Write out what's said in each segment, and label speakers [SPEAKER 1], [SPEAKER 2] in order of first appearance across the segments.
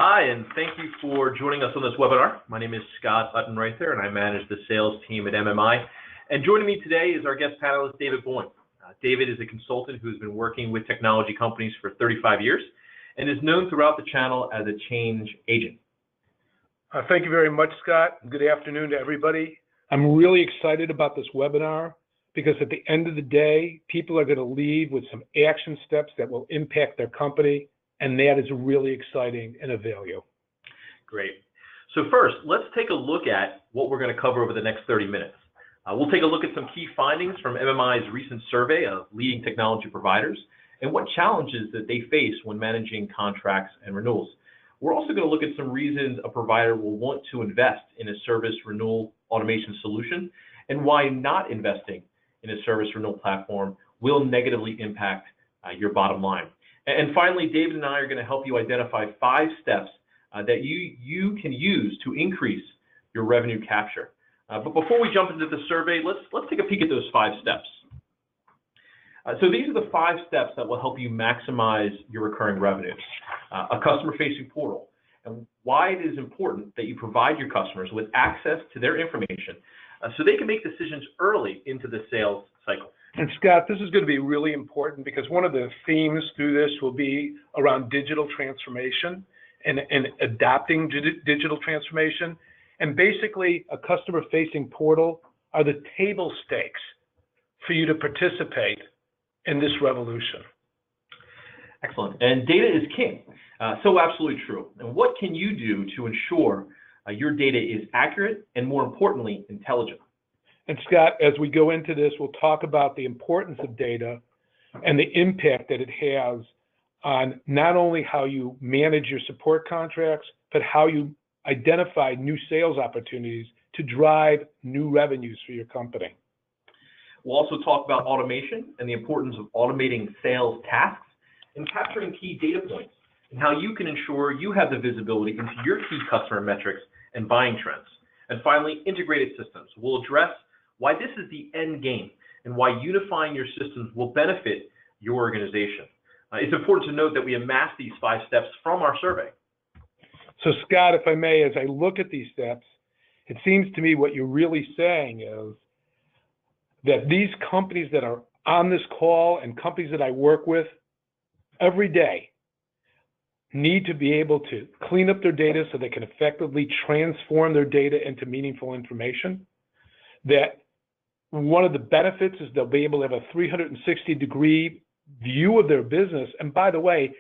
[SPEAKER 1] Hi, and thank you for joining us on this webinar. My name is Scott Uttenreither, and I manage the sales team at MMI. And joining me today is our guest panelist, David Boim. David is a consultant who's been working with technology companies for 35 years and is known throughout the channel as a change agent.
[SPEAKER 2] Thank you very much, Scott. Good afternoon to everybody. I'm really excited about this webinar because at the end of the day, people are going to leave with some action steps that will impact their company, and that is really exciting and of value.
[SPEAKER 1] Great. So first, let's take a look at what we're going to cover over the next 30 minutes. We'll take a look at some key findings from MMI's recent survey of leading technology providers and what challenges that they face when managing contracts and renewals. We're also going to look at some reasons a provider will want to invest in a service renewal automation solution and why not investing in a service renewal platform will negatively impact your bottom line. And finally, David and I are going to help you identify 5 steps that you can use to increase your revenue capture. But before we jump into the survey, let's take a peek at those 5 steps. So these are the 5 steps that will help you maximize your recurring revenues. A customer-facing portal, and why it is important that you provide your customers with access to their information so they can make decisions early into the sales cycle.
[SPEAKER 2] And Scott, this is going to be really important because one of the themes through this will be around digital transformation and adapting digital transformation. And basically, a customer-facing portal are the table stakes for you to participate in this revolution.
[SPEAKER 1] Excellent. And data is king. So absolutely true. And what can you do to ensure your data is accurate and, more importantly, intelligent?
[SPEAKER 2] And Scott, as we go into this, we'll talk about the importance of data and the impact that it has on not only how you manage your support contracts, but how you identify new sales opportunities to drive new revenues for your company.
[SPEAKER 1] We'll also talk about automation and the importance of automating sales tasks and capturing key data points and how you can ensure you have the visibility into your key customer metrics and buying trends. And finally, integrated systems. We'll address why this is the end game and why unifying your systems will benefit your organization. It's important to note that we amassed these 5 steps from our survey.
[SPEAKER 2] So Scott, if I may, as I look at these steps, it seems to me what you're really saying is that these companies that are on this call and companies that I work with every day need to be able to clean up their data so they can effectively transform their data into meaningful information. That one of the benefits is they'll be able to have a 360-degree view of their business, and by the way,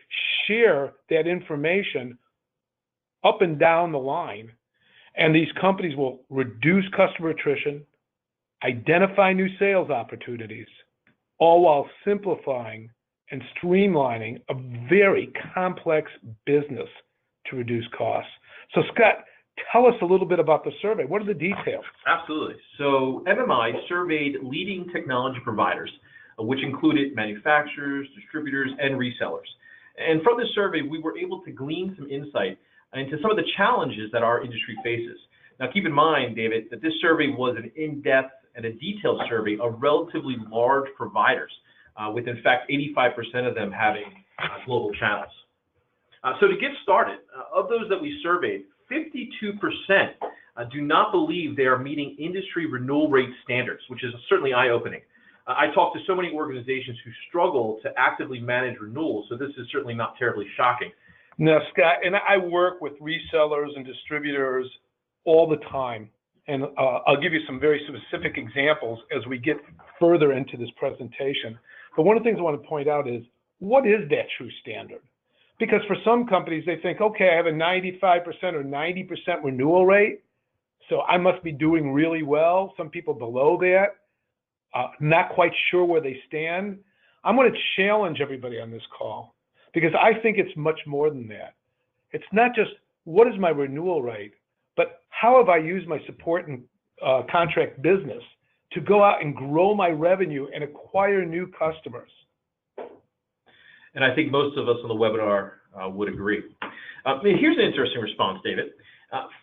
[SPEAKER 2] share that information up and down the line. And these companies will reduce customer attrition, identify new sales opportunities, all while simplifying and streamlining a very complex business to reduce costs. So Scott, tell us a little bit about the survey. What are the details?
[SPEAKER 1] Absolutely. So MMI surveyed leading technology providers, which included manufacturers, distributors, and resellers. And from this survey, we were able to glean some insight into some of the challenges that our industry faces. Now, keep in mind, David, that this survey was an in-depth and a detailed survey of relatively large providers, with, in fact, 85% of them having global channels. So to get started, of those that we surveyed, 52% do not believe they are meeting industry renewal rate standards, which is certainly eye-opening. I talk to so many organizations who struggle to actively manage renewals, so this is certainly not terribly shocking.
[SPEAKER 2] Now, Scott, and I work with resellers and distributors all the time, and I'll give you some very specific examples as we get further into this presentation. But one of the things I want to point out is, what is that true standard? Because for some companies, they think, okay, I have a 95% or 90% renewal rate, so I must be doing really well. Some people below that, not quite sure where they stand. I'm going to challenge everybody on this call because I think it's much more than that. It's not just what is my renewal rate, but how have I used my support and contract business to go out and grow my revenue and acquire new customers.
[SPEAKER 1] And I think most of us on the webinar would agree. Here's an interesting response, David.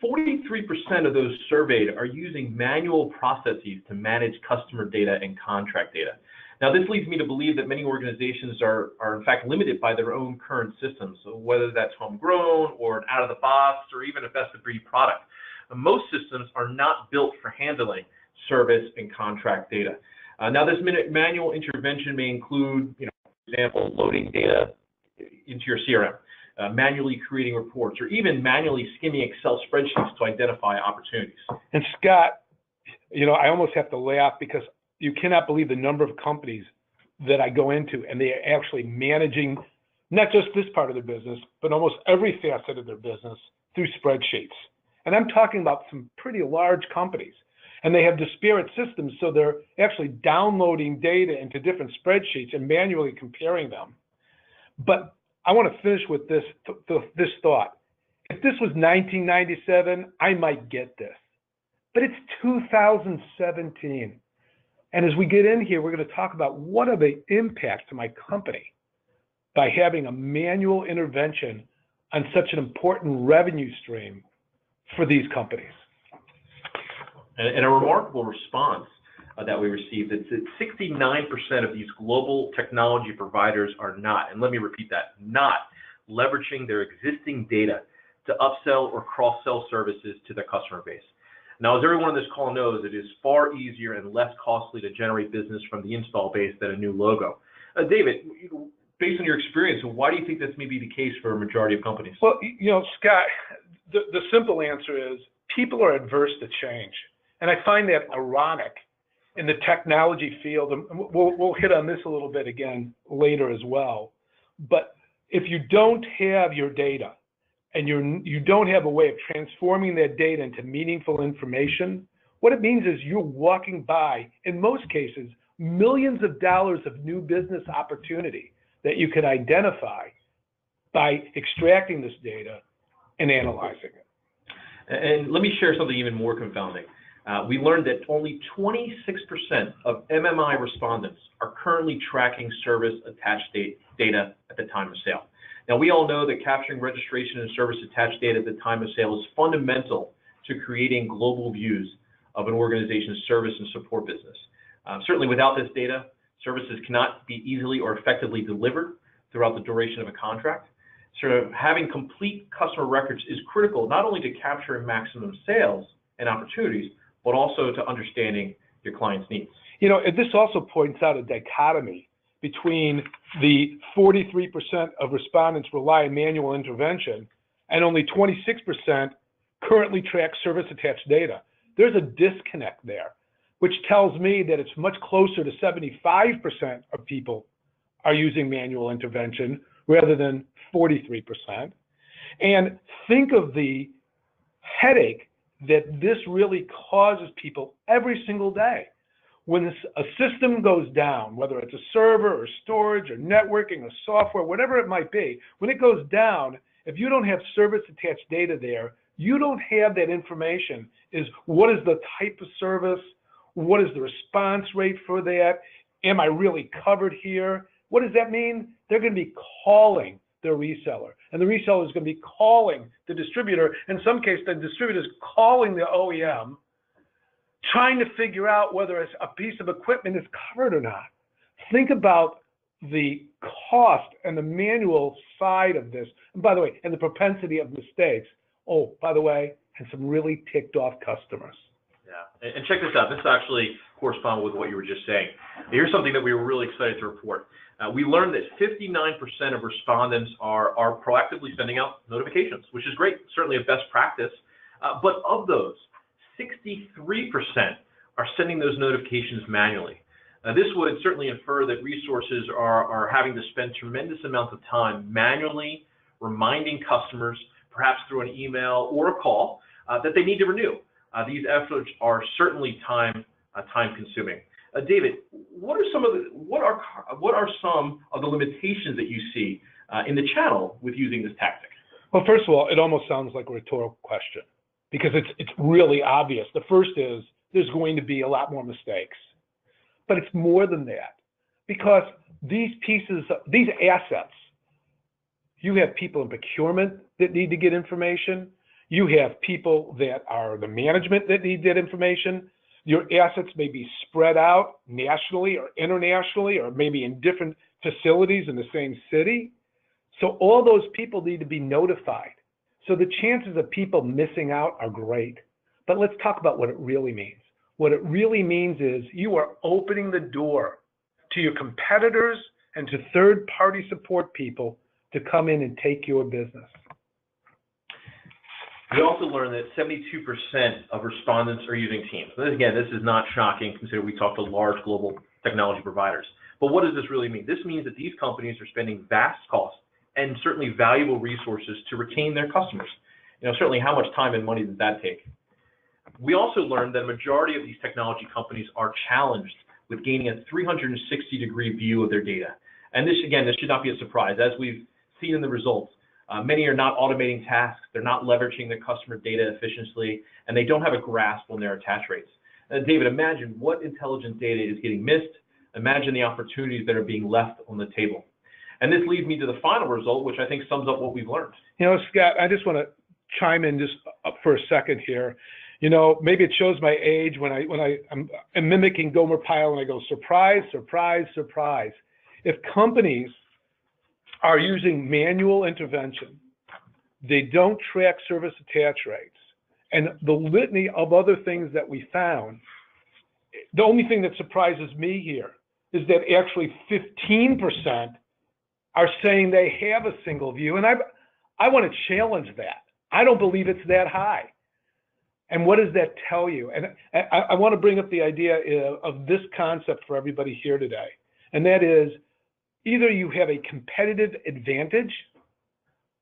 [SPEAKER 1] 43% of those surveyed are using manual processes to manage customer data and contract data. Now, this leads me to believe that many organizations are in fact limited by their own current systems, so whether that's homegrown or an out-of-the-box or even a best-of-breed product. Most systems are not built for handling service and contract data. Now, this manual intervention may include, for example, loading data into your CRM, manually creating reports, or even manually skimming Excel spreadsheets to identify opportunities.
[SPEAKER 2] And Scott, I almost have to laugh because you cannot believe the number of companies that I go into and they are actually managing not just this part of their business, but almost every facet of their business through spreadsheets. And I'm talking about some pretty large companies. And they have disparate systems, so they're actually downloading data into different spreadsheets and manually comparing them. But I want to finish with this thought. If this was 1997, I might get this. But it's 2017. And as we get in here, we're going to talk about what are the impacts to my company by having a manual intervention on such an important revenue stream for these companies.
[SPEAKER 1] And a remarkable response that we received is that 69% of these global technology providers are not, and let me repeat that, not leveraging their existing data to upsell or cross-sell services to their customer base. Now, as everyone on this call knows, it is far easier and less costly to generate business from the install base than a new logo. David, based on your experience, why do you think this may be the case for a majority of companies?
[SPEAKER 2] Well, Scott, the simple answer is people are adverse to change. And I find that ironic in the technology field, and we'll hit on this a little bit again later as well. But if you don't have your data and you don't have a way of transforming that data into meaningful information, what it means is you're walking by, in most cases, millions of dollars of new business opportunity that you could identify by extracting this data and analyzing it.
[SPEAKER 1] And let me share something even more confounding. We learned that only 26% of MMI respondents are currently tracking service attached data at the time of sale. Now, we all know that capturing registration and service attached data at the time of sale is fundamental to creating global views of an organization's service and support business. Certainly without this data, services cannot be easily or effectively delivered throughout the duration of a contract. So having complete customer records is critical, not only to capturing maximum sales and opportunities, but also to understanding your client's needs.
[SPEAKER 2] This also points out a dichotomy between the 43% of respondents rely on manual intervention and only 26% currently track service attached data. There's a disconnect there, which tells me that it's much closer to 75% of people are using manual intervention rather than 43%. And think of the headache that this really causes people every single day. When a system goes down, whether it's a server or storage or networking or software, whatever it might be, when it goes down, if you don't have service attached data there, you don't have that information. What is the type of service? What is the response rate for that? Am I really covered here? What does that mean? They're going to be calling their reseller, and the reseller is going to be calling the distributor. In some cases, the distributor is calling the OEM, trying to figure out whether a piece of equipment is covered or not. Think about the cost and the manual side of this, and by the way, and the propensity of mistakes. Oh, by the way, and some really ticked off customers.
[SPEAKER 1] Yeah, and check this out. This actually corresponds with what you were just saying. Here's something that we were really excited to report. We learned that 59% of respondents are proactively sending out notifications, which is great, certainly a best practice. But of those, 63% are sending those notifications manually. This would certainly infer that resources are having to spend tremendous amounts of time manually reminding customers, perhaps through an email or a call, that they need to renew. These efforts are certainly time consuming. David, what are some of the limitations that you see in the channel with using this tactic?
[SPEAKER 2] Well, first of all, it almost sounds like a rhetorical question because it's really obvious. The first is there's going to be a lot more mistakes, but it's more than that because these assets, you have people in procurement that need to get information. You have people that are the management that need that information. Your assets may be spread out nationally or internationally, or maybe in different facilities in the same city. So all those people need to be notified. So the chances of people missing out are great. But let's talk about what it really means. What it really means is you are opening the door to your competitors and to third-party support people to come in and take your business.
[SPEAKER 1] We also learned that 72% of respondents are using Teams. And again, this is not shocking considering we talk to large global technology providers. But what does this really mean? This means that these companies are spending vast costs and certainly valuable resources to retain their customers. Certainly how much time and money does that take? We also learned that a majority of these technology companies are challenged with gaining a 360-degree view of their data. And this should not be a surprise. As we've seen in the results, many are not automating tasks, they're not leveraging their customer data efficiently, and they don't have a grasp on their attach rates. David, imagine what intelligent data is getting missed. Imagine the opportunities that are being left on the table. And this leads me to the final result, which I think sums up what we've learned.
[SPEAKER 2] Scott, I just want to chime in just up for a second here. Maybe it shows my age when I'm mimicking Gomer Pyle and I go, surprise, surprise, surprise. If companies are using manual intervention, they don't track service attach rates, and the litany of other things that we found, the only thing that surprises me here is that actually 15% are saying they have a single view, and I want to challenge that. I don't believe it's that high. And what does that tell you? And I want to bring up the idea of this concept for everybody here today, and that is either you have a competitive advantage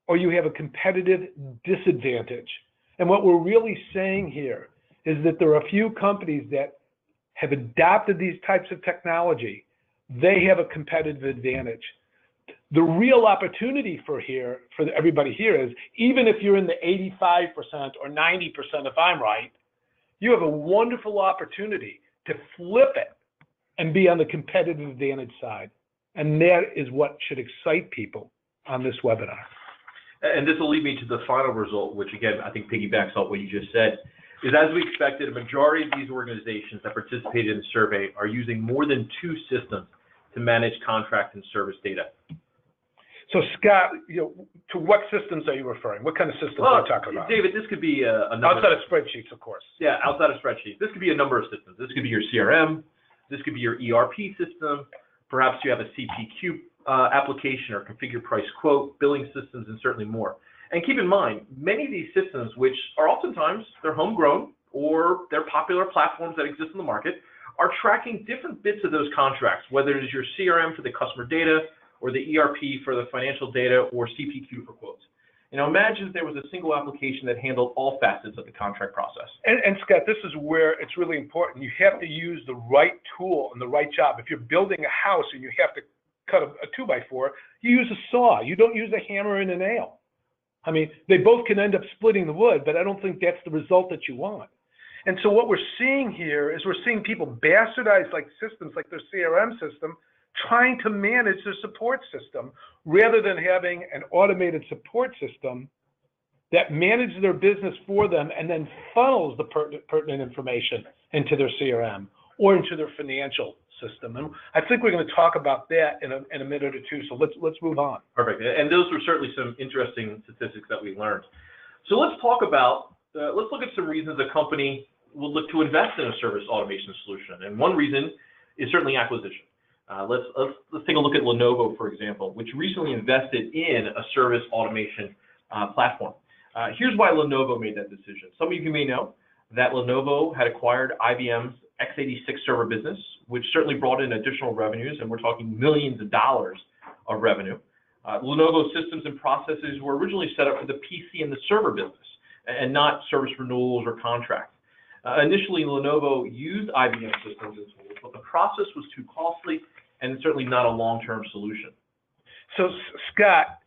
[SPEAKER 2] or you have a competitive disadvantage. And what we're really saying here is that there are a few companies that have adopted these types of technology. They have a competitive advantage. The real opportunity for everybody here is, even if you're in the 85% or 90%, if I'm right, you have a wonderful opportunity to flip it and be on the competitive advantage side. And that is what should excite people on this webinar.
[SPEAKER 1] And this will lead me to the final result, which again, I think piggybacks off what you just said, is as we expected, a majority of these organizations that participated in the survey are using more than 2 systems to manage contract and service data.
[SPEAKER 2] So Scott, to what systems are you referring? What kind of systems are you talking about?
[SPEAKER 1] David, this could be a number
[SPEAKER 2] outside of spreadsheets, of course.
[SPEAKER 1] Yeah, outside of spreadsheets. This could be a number of systems. This could be your CRM. This could be your ERP system. Perhaps you have a CPQ application or configure price quote, billing systems, and certainly more. And keep in mind, many of these systems, which are oftentimes they're homegrown or they're popular platforms that exist in the market, are tracking different bits of those contracts, whether it is your CRM for the customer data, or the ERP for the financial data, or CPQ for quotes. Imagine if there was a single application that handled all facets of the contract process.
[SPEAKER 2] And Scott, this is where it's really important. You have to use the right tool and the right job. If you're building a house and you have to cut a 2x4, you use a saw. You don't use a hammer and a nail. I mean, they both can end up splitting the wood, but I don't think that's the result that you want. And so what we're seeing here is we're seeing people bastardize systems like their CRM system, trying to manage their support system rather than having an automated support system that manages their business for them and then funnels the pertinent information into their CRM or into their financial system. And I think we're going to talk about that in a minute or two. So let's move on.
[SPEAKER 1] Perfect. And those were certainly some interesting statistics that we learned. So let's talk about, let's look at some reasons a company will look to invest in a service automation solution. And one reason is certainly acquisition. Let's take a look at Lenovo, for example, which recently invested in a service automation platform. Here's why Lenovo made that decision. Some of you may know that Lenovo had acquired IBM's x86 server business, which certainly brought in additional revenues, and we're talking millions of dollars of revenue. Lenovo systems and processes were originally set up for the PC and the server business, and not service renewals or contracts. Initially, Lenovo used IBM systems and tools, but the process was too costly and certainly not a long-term solution.
[SPEAKER 2] So, Scott,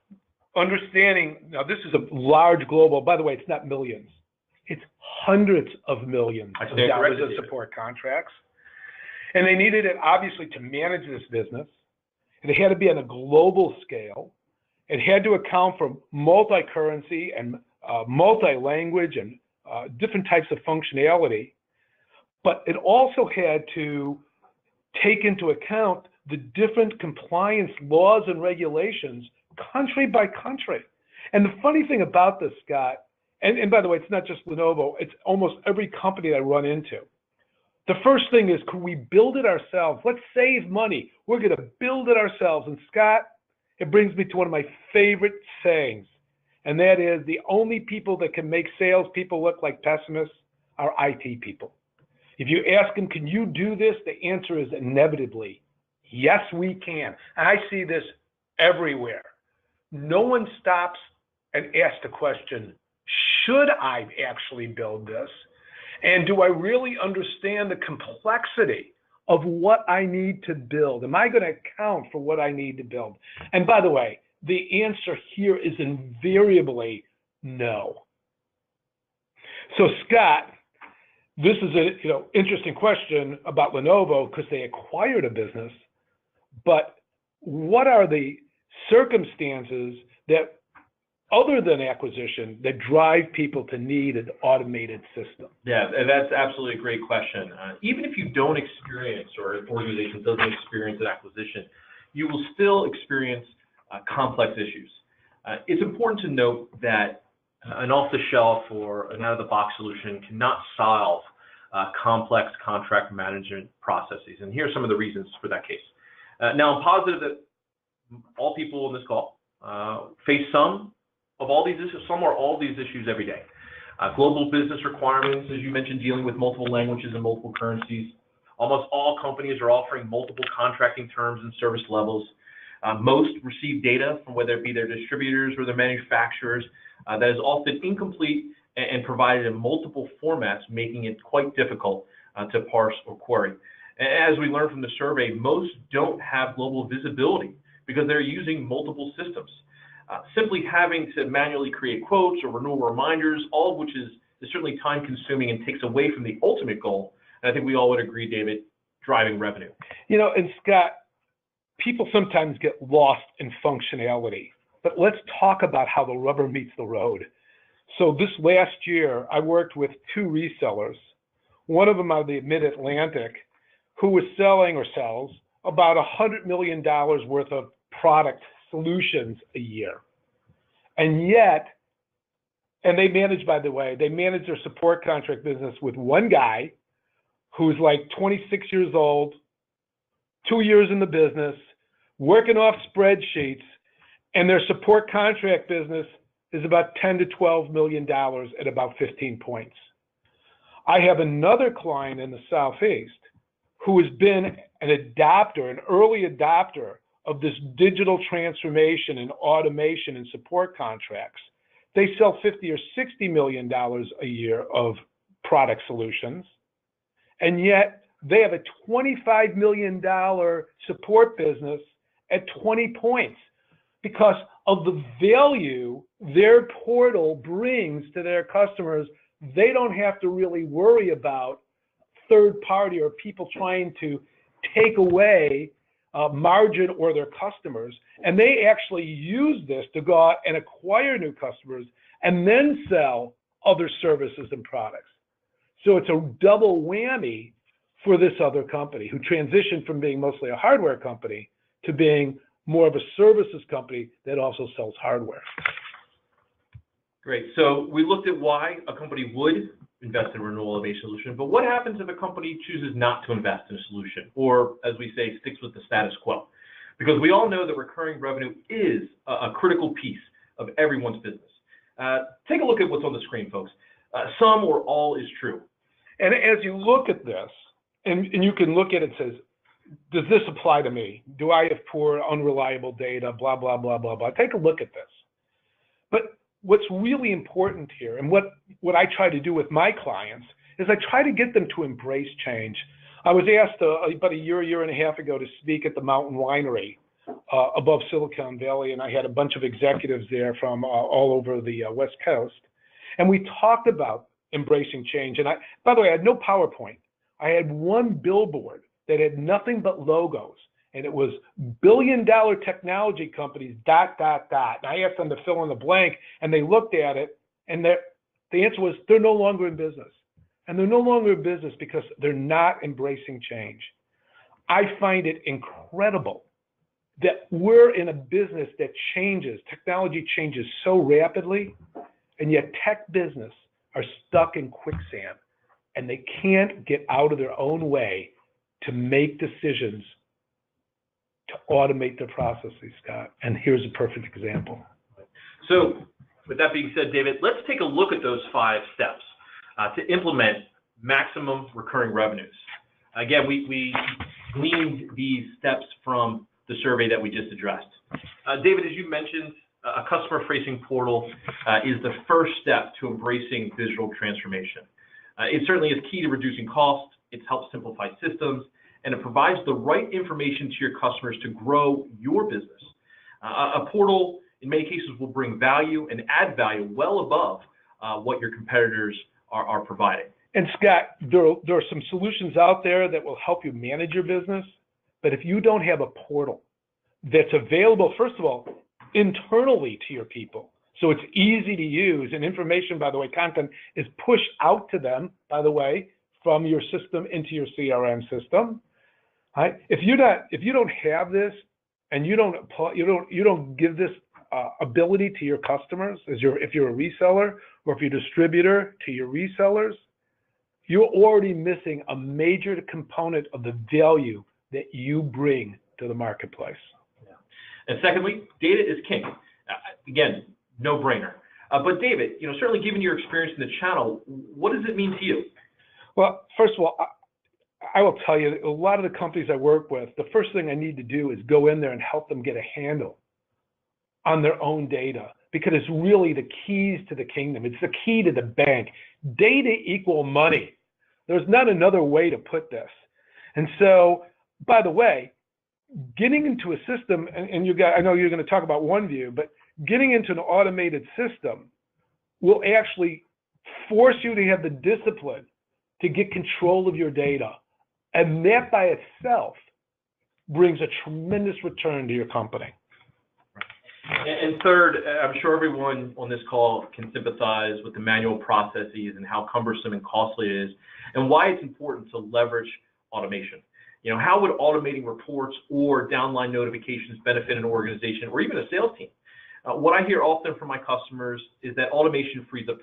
[SPEAKER 2] understanding, now this is a large global, by the way, it's not millions, it's hundreds of millions of dollars of support contracts. And they needed it, obviously, to manage this business. It had to be on a global scale. It had to account for multi-currency and multi-language and different types of functionality. but it also had to take into account the different compliance laws and regulations country by country. And the funny thing about this, Scott, and by the way, it's not just Lenovo, it's almost every company I run into. The first thing is, can we build it ourselves? Let's save money. We're going to build it ourselves. And Scott, it brings me to one of my favorite sayings, and that is the only people that can make salespeople look like pessimists are IT people. If you ask them, can you do this? The answer is inevitably, yes, we can. And I see this everywhere. No one stops and asks the question, should I actually build this? And do I really understand the complexity of what I need to build? Am I going to account for what I need to build? And by the way, the answer here is invariably no. So Scott, this is a interesting question about Lenovo because they acquired a business, but what are the circumstances that, other than acquisition, that drive people to need an automated system?
[SPEAKER 1] Yeah, that's absolutely a great question. Even if you don't experience, or an organization doesn't experience an acquisition, you will still experience complex issues. It's important to note that an off-the-shelf or an out-of-the-box solution cannot solve complex contract management processes. And here are some of the reasons for that case. Now, I'm positive that all people on this call face some of all these issues, some or all these issues every day. Global business requirements, as you mentioned, dealing with multiple languages and multiple currencies. Almost all companies are offering multiple contracting terms and service levels. Most receive data from whether it be their distributors or their manufacturers that is often incomplete and provided in multiple formats, making it quite difficult to parse or query. As we learned from the survey, most don't have global visibility because they're using multiple systems. Simply having to manually create quotes or renewal reminders, all of which is certainly time consuming and takes away from the ultimate goal. And I think we all would agree, David, driving revenue.
[SPEAKER 2] And Scott, people sometimes get lost in functionality, but let's talk about how the rubber meets the road. So this last year, I worked with two resellers, one of them out of the mid-Atlantic, who was selling or sells about $100 million worth of product solutions a year. And yet, and they manage, by the way, they manage their support contract business with one guy who's like 26 years old, 2 years in the business, working off spreadsheets, and their support contract business is about $10 to $12 million at about 15 points. I have another client in the Southeast who has been an adopter, an early adopter of this digital transformation and automation and support contracts. They sell $50 or $60 million a year of product solutions, and yet they have a $25 million support business at 20 points because of the value their portal brings to their customers. They don't have to really worry about third party or people trying to take away margin or their customers, and they actually use this to go out and acquire new customers and then sell other services and products. So it's a double whammy for this other company who transitioned from being mostly a hardware company to being more of a services company that also sells hardware.
[SPEAKER 1] Great. So we looked at why a company would invest in a renewal-based solution, but what happens if a company chooses not to invest in a solution, or as we say, sticks with the status quo? Because we all know that recurring revenue is a critical piece of everyone's business. Take a look at what's on the screen, folks. Some or all is true.
[SPEAKER 2] And as you look at this, and you can look at it and says, does this apply to me? Do I have poor, unreliable data, blah, blah, blah, blah, blah. Take a look at this. But what's really important here, and what I try to do with my clients, is I try to get them to embrace change. I was asked about a year and a half ago to speak at the Mountain Winery above Silicon Valley, and I had a bunch of executives there from all over the West Coast. And we talked about embracing change. And by the way, I had no PowerPoint. I had one billboard that had nothing but logos, and it was billion-dollar technology companies, ... And I asked them to fill in the blank, and they looked at it, and the answer was they're no longer in business. and they're no longer in business because they're not embracing change. I find it incredible that we're in a business that changes, technology changes so rapidly, and yet tech business are stuck in quicksand, and they can't get out of their own way to make decisions to automate their processes, Scott. And here's a perfect example.
[SPEAKER 1] So with that being said, David, let's take a look at those 5 steps to implement maximum recurring revenues. Again, we gleaned these steps from the survey that we just addressed. David, as you mentioned, a customer-facing portal is the first step to embracing digital transformation. It certainly is key to reducing costs, it helps simplify systems, and it provides the right information to your customers to grow your business. A portal, in many cases, will bring value and add value well above what your competitors are providing.
[SPEAKER 2] And Scott, there are some solutions out there that will help you manage your business, but if you don't have a portal that's available, first of all, internally to your people, so it's easy to use, and information, by the way, content is pushed out to them, by the way, from your system into your CRM system. Right? If you don't have this, and you don't give this ability to your customers, if you're a reseller or if you're a distributor to your resellers, you're already missing a major component of the value that you bring to the marketplace.
[SPEAKER 1] Yeah. And secondly, data is king. Again, no brainer. But David, certainly given your experience in the channel, what does it mean to you?
[SPEAKER 2] Well, first of all, I will tell you, a lot of the companies I work with, the first thing I need to do is go in there and help them get a handle on their own data, because it's really the keys to the kingdom. It's the key to the bank. Data equal money. There's not another way to put this. And so, by the way, getting into a system, and I know you're going to talk about ONEview, but getting into an automated system will actually force you to have the discipline to get control of your data. And that by itself brings a tremendous return to your company.
[SPEAKER 1] And third, I'm sure everyone on this call can sympathize with the manual processes and how cumbersome and costly it is, and why it's important to leverage automation. How would automating reports or downline notifications benefit an organization or even a sales team? What I hear often from my customers is that automation frees up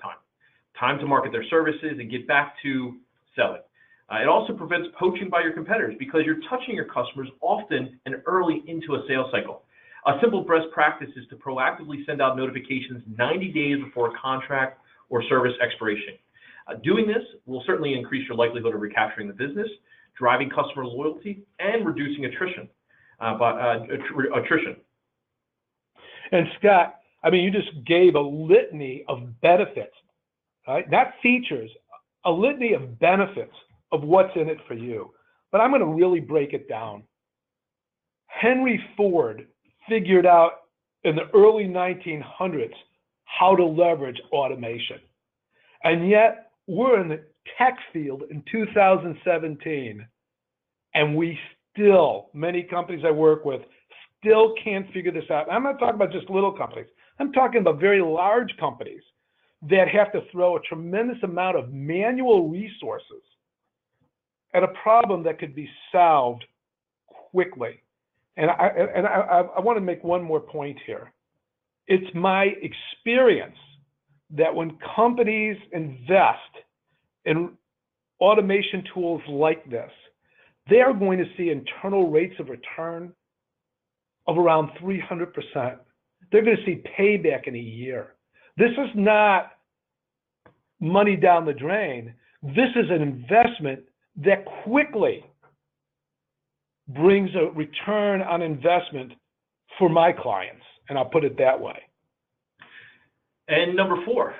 [SPEAKER 1] time to market their services and get back to selling. It also prevents poaching by your competitors because you're touching your customers often and early into a sales cycle. A simple best practice is to proactively send out notifications 90 days before a contract or service expiration. Doing this will certainly increase your likelihood of recapturing the business, driving customer loyalty, and reducing attrition.
[SPEAKER 2] And Scott, you just gave a litany of benefits, right? Not features, a litany of benefits of what's in it for you. But I'm going to really break it down. Henry Ford figured out in the early 1900s how to leverage automation. And yet we're in the tech field in 2017, and many companies I work with still can't figure this out. I'm not talking about just little companies. I'm talking about very large companies that have to throw a tremendous amount of manual resources at a problem that could be solved quickly. And I want to make one more point here. It's my experience that when companies invest in automation tools like this, they are going to see internal rates of return of around 300%. They're going to see payback in a year. This is not money down the drain. This is an investment that quickly brings a return on investment for my clients, and I'll put it that way.
[SPEAKER 1] And number 4,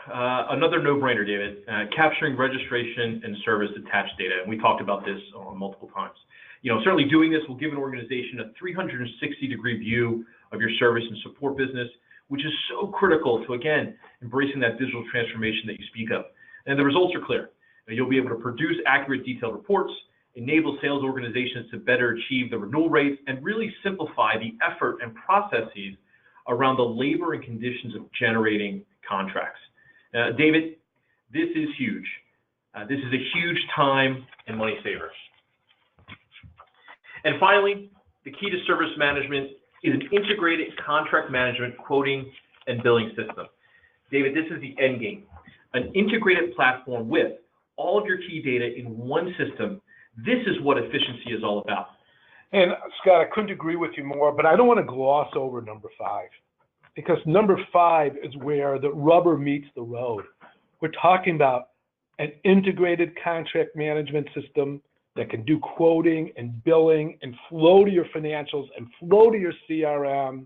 [SPEAKER 1] another no-brainer, David, capturing registration and service attached data. And we talked about this multiple times. Certainly doing this will give an organization a 360-degree view of your service and support business, which is so critical to, again, embracing that digital transformation that you speak of. And the results are clear. You'll be able to produce accurate, detailed reports, enable sales organizations to better achieve the renewal rates, and really simplify the effort and processes around the labor and conditions of generating contracts. David, this is huge. This is a huge time and money saver. And finally, the key to service management is an integrated contract management, quoting, and billing system. David, this is the end game. An integrated platform with all of your key data in one system. This is what efficiency is all about.
[SPEAKER 2] And Scott, I couldn't agree with you more, but I don't want to gloss over number 5, because number 5 is where the rubber meets the road. We're talking about an integrated contract management system that can do quoting and billing and flow to your financials and flow to your CRM.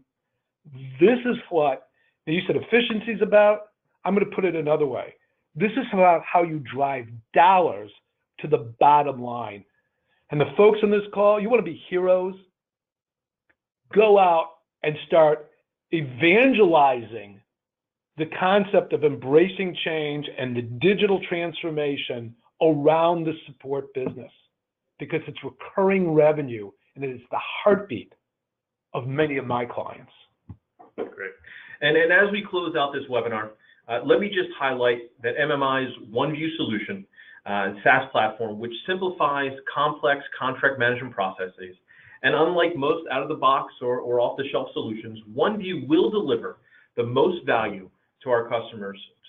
[SPEAKER 2] This is what, now you said efficiency is about. I'm going to put it another way. This is about how you drive dollars to the bottom line. And the folks on this call, you want to be heroes? Go out and start evangelizing the concept of embracing change and the digital transformation around the support business, because it's recurring revenue and it is the heartbeat of many of my clients.
[SPEAKER 1] Great. And as we close out this webinar, let me just highlight that MMI's ONEview solution, SaaS platform, which simplifies complex contract management processes. And unlike most out-of-the-box or off-the-shelf solutions, ONEview will deliver the most value to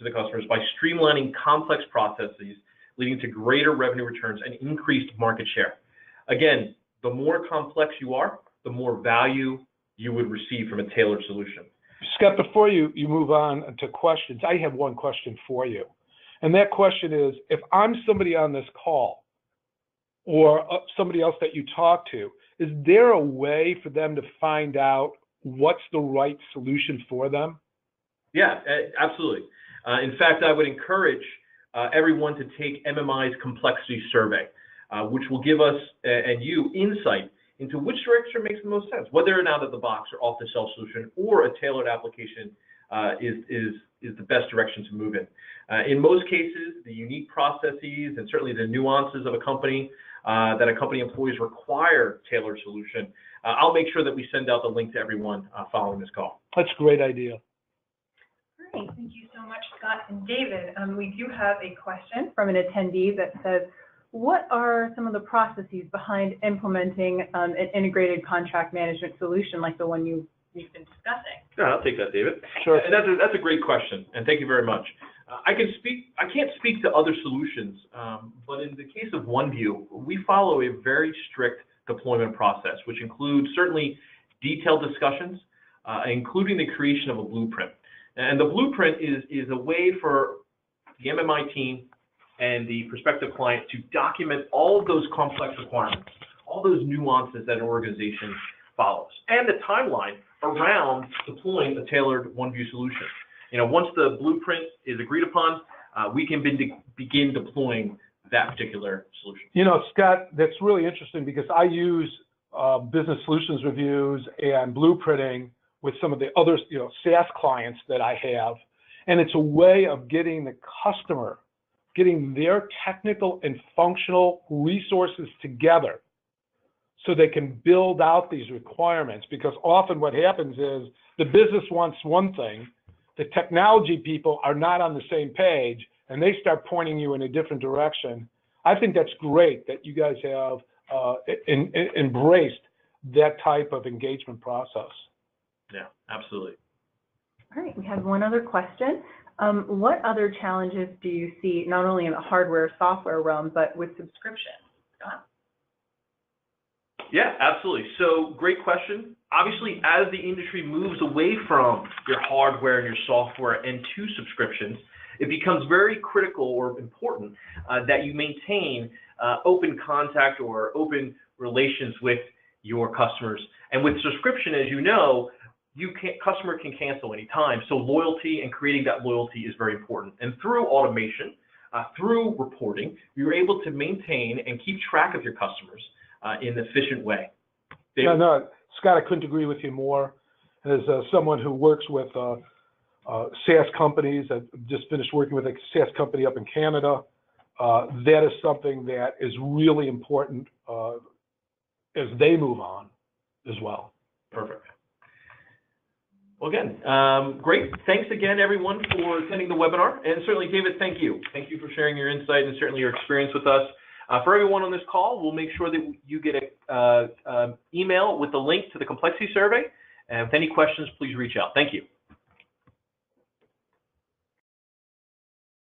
[SPEAKER 1] the customers by streamlining complex processes, leading to greater revenue returns and increased market share. Again, the more complex you are, the more value you would receive from a tailored solution.
[SPEAKER 2] Scott, before you move on to questions, I have one question for you. And that question is, if I'm somebody on this call or somebody else that you talk to, is there a way for them to find out what's the right solution for them?
[SPEAKER 1] Yeah, absolutely. In fact, I would encourage everyone to take MMI's Complexity survey, which will give us and you insight into which direction makes the most sense, whether an out-of-the-box or off-the-shelf solution or a tailored application is the best direction to move in. In most cases, the unique processes and certainly the nuances of a company that a company employees require tailored solution. I'll make sure that we send out the link to everyone following this call.
[SPEAKER 2] That's a great idea.
[SPEAKER 3] Great, thank you so much, Scott and David. We do have a question from an attendee that says, what are some of the processes behind implementing an integrated contract management solution like the one you've been discussing?
[SPEAKER 1] Yeah, I'll take that, David.
[SPEAKER 2] Sure.
[SPEAKER 1] And that's a great question, and thank you very much. I can't speak to other solutions, but in the case of ONEview, we follow a very strict deployment process, which includes certainly detailed discussions, including the creation of a blueprint. And the blueprint is a way for the MMI team and the prospective client to document all of those complex requirements, all those nuances that an organization follows, and the timeline around deploying a tailored ONEview solution. Once the blueprint is agreed upon, we can begin deploying that particular solution.
[SPEAKER 2] Scott, that's really interesting because I use business solutions reviews and blueprinting with some of the other SaaS clients that I have, and it's a way of getting the customer, getting their technical and functional resources together so they can build out these requirements, because often what happens is the business wants one thing, the technology people are not on the same page, and they start pointing you in a different direction. I think that's great that you guys have embraced that type of engagement process.
[SPEAKER 1] Yeah, absolutely.
[SPEAKER 3] All right, we have one other question. What other challenges do you see, not only in the hardware, software realm, but with subscription? Scott?
[SPEAKER 1] Yeah, absolutely. So great question. Obviously, as the industry moves away from your hardware and your software and to subscriptions, it becomes very critical or important that you maintain open contact or open relations with your customers. And with subscription, as you know, customer can cancel anytime. So loyalty and creating that loyalty is very important. And through automation, through reporting, you're able to maintain and keep track of your customers in an efficient way. David?
[SPEAKER 2] No, Scott, I couldn't agree with you more. As someone who works with SaaS companies, I just finished working with a SaaS company up in Canada. That is something that is really important as they move on as well.
[SPEAKER 1] Perfect. Well, again, great. Thanks again, everyone, for attending the webinar. And certainly, David, thank you. Thank you for sharing your insight and certainly your experience with us. For everyone on this call, we'll make sure that you get an email with the link to the complexity survey. And with any questions, please reach out. Thank you.